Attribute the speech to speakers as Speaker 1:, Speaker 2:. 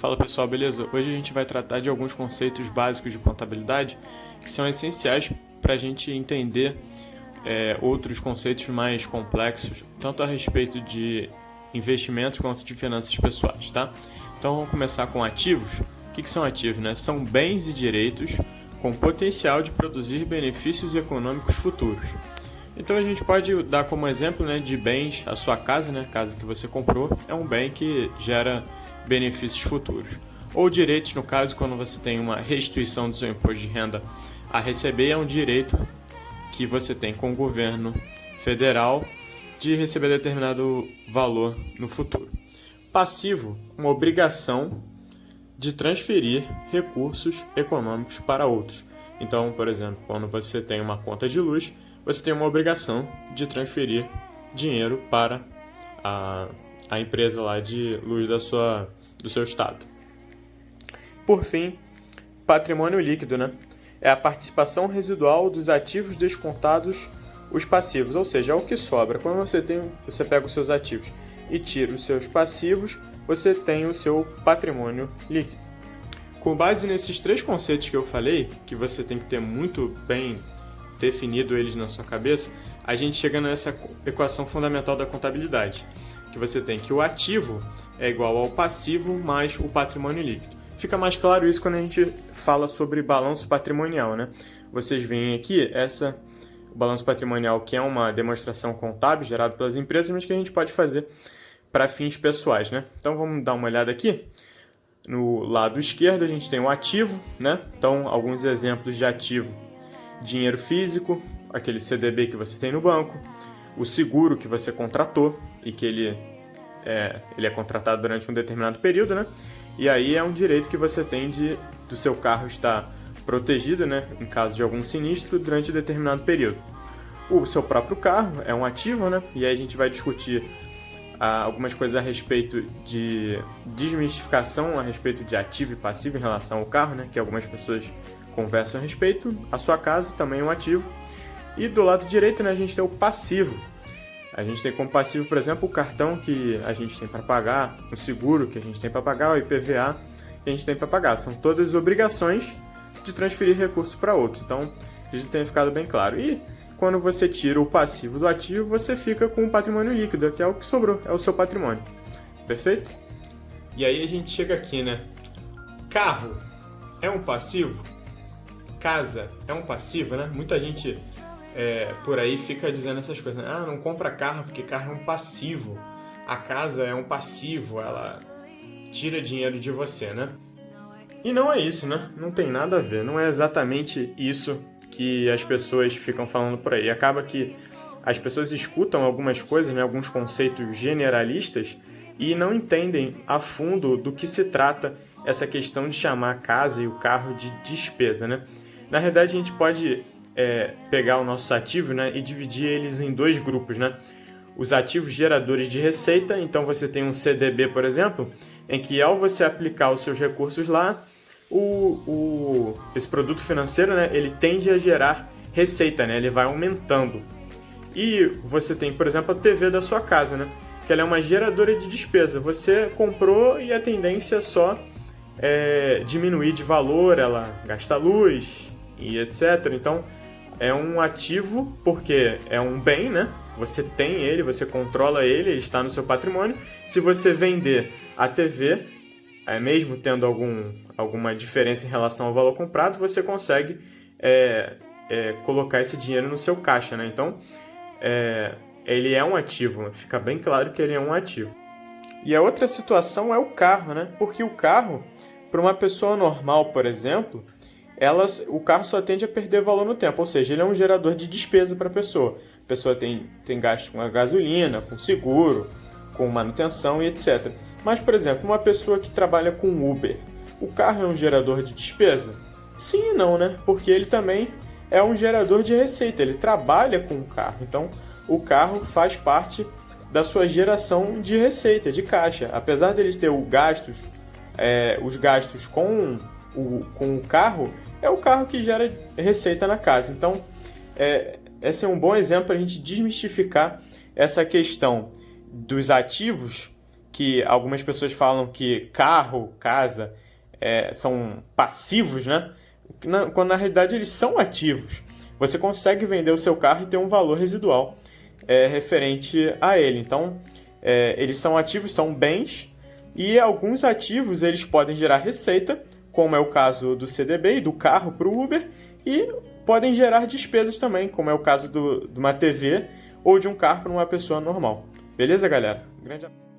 Speaker 1: Fala pessoal, beleza? Hoje a gente vai tratar de alguns conceitos básicos de contabilidade que são essenciais para a gente entender outros conceitos mais complexos, tanto a respeito de investimentos quanto de finanças pessoais, tá? Então vamos começar com ativos. O que são ativos, né? São bens e direitos com potencial de produzir benefícios econômicos futuros. Então a gente pode dar como exemplo, né, de bens a sua casa, né? A casa que você comprou é um bem que gera benefícios futuros. Ou direitos, no caso, quando você tem uma restituição do seu imposto de renda a receber, é um direito que você tem com o governo federal de receber determinado valor no futuro. Passivo, uma obrigação de transferir recursos econômicos para outros. Então, por exemplo, quando você tem uma conta de luz, você tem uma obrigação de transferir dinheiro para a empresa lá de luz do seu estado. Por fim, patrimônio líquido, né? É a participação residual dos ativos descontados os passivos, ou seja, é o que sobra. Quando você pega os seus ativos e tira os seus passivos, você tem o seu patrimônio líquido. Com base nesses três conceitos que eu falei, que você tem que ter muito bem definido eles na sua cabeça, a gente chega nessa equação fundamental da contabilidade, que você tem que o ativo é igual ao passivo mais o patrimônio líquido. Fica mais claro isso quando a gente fala sobre balanço patrimonial, né? Vocês veem aqui o balanço patrimonial, que é uma demonstração contábil gerada pelas empresas, mas que a gente pode fazer para fins pessoais, né? Então vamos dar uma olhada aqui. No lado esquerdo a gente tem o ativo, né? Então alguns exemplos de ativo: dinheiro físico, aquele CDB que você tem no banco, o seguro que você contratou e que ele é contratado durante um determinado período, né? E aí é um direito que você tem do seu carro estar protegido, né? Em caso de algum sinistro durante determinado período. O seu próprio carro é um ativo, né? E aí a gente vai discutir algumas coisas a respeito de desmistificação a respeito de ativo e passivo em relação ao carro, né? Que algumas pessoas conversam a respeito. A sua casa também é um ativo. E do lado direito, né, a gente tem o passivo. A gente tem como passivo, por exemplo, o cartão que a gente tem para pagar, o seguro que a gente tem para pagar, o IPVA que a gente tem para pagar. São todas obrigações de transferir recursos para outros. Então, a gente tem ficado bem claro. E quando você tira o passivo do ativo, você fica com o patrimônio líquido, que é o que sobrou, é o seu patrimônio. Perfeito? E aí a gente chega aqui, né? Carro é um passivo? Casa é um passivo, né? Muita gente por aí fica dizendo essas coisas, né? Ah, não compra carro porque carro é um passivo. A casa é um passivo, ela tira dinheiro de você, né? E não é isso, né? Não tem nada a ver, não é exatamente isso que as pessoas ficam falando por aí. Acaba que as pessoas escutam algumas coisas, né? Alguns conceitos generalistas e não entendem a fundo do que se trata essa questão de chamar a casa e o carro de despesa, né? Na realidade, a gente pode pegar os nossos ativos, né, e dividir eles em dois grupos, né? Os ativos geradores de receita, então você tem um CDB, por exemplo, em que ao você aplicar os seus recursos lá, esse produto financeiro, né, ele tende a gerar receita, né? Ele vai aumentando. E você tem, por exemplo, a TV da sua casa, né? Que ela é uma geradora de despesa. Você comprou e a tendência é só diminuir de valor, ela gasta luz e etc. Então, é um ativo porque é um bem, né? Você tem ele, você controla ele está no seu patrimônio. Se você vender a TV, mesmo tendo alguma diferença em relação ao valor comprado, você consegue colocar esse dinheiro no seu caixa, né? Então, ele é um ativo, fica bem claro que ele é um ativo. E a outra situação é o carro, né? Porque o carro, para uma pessoa normal, por exemplo, o carro só tende a perder valor no tempo, ou seja, ele é um gerador de despesa para a pessoa. A pessoa tem gasto com a gasolina, com seguro, com manutenção e etc. Mas, por exemplo, uma pessoa que trabalha com Uber, o carro é um gerador de despesa? Sim e não, né? Porque ele também é um gerador de receita, ele trabalha com o carro. Então, o carro faz parte da sua geração de receita, de caixa. Apesar dele ter os gastos com o carro, é o carro que gera receita na casa. Então, esse é um bom exemplo para a gente desmistificar essa questão dos ativos que algumas pessoas falam que carro, casa, são passivos, né? Quando na realidade eles são ativos. Você consegue vender o seu carro e ter um valor residual referente a ele. Então, eles são ativos, são bens, e alguns ativos eles podem gerar receita, como é o caso do CDB e do carro para o Uber, e podem gerar despesas também, como é o caso de uma TV ou de um carro para uma pessoa normal. Beleza, galera? Grande abraço.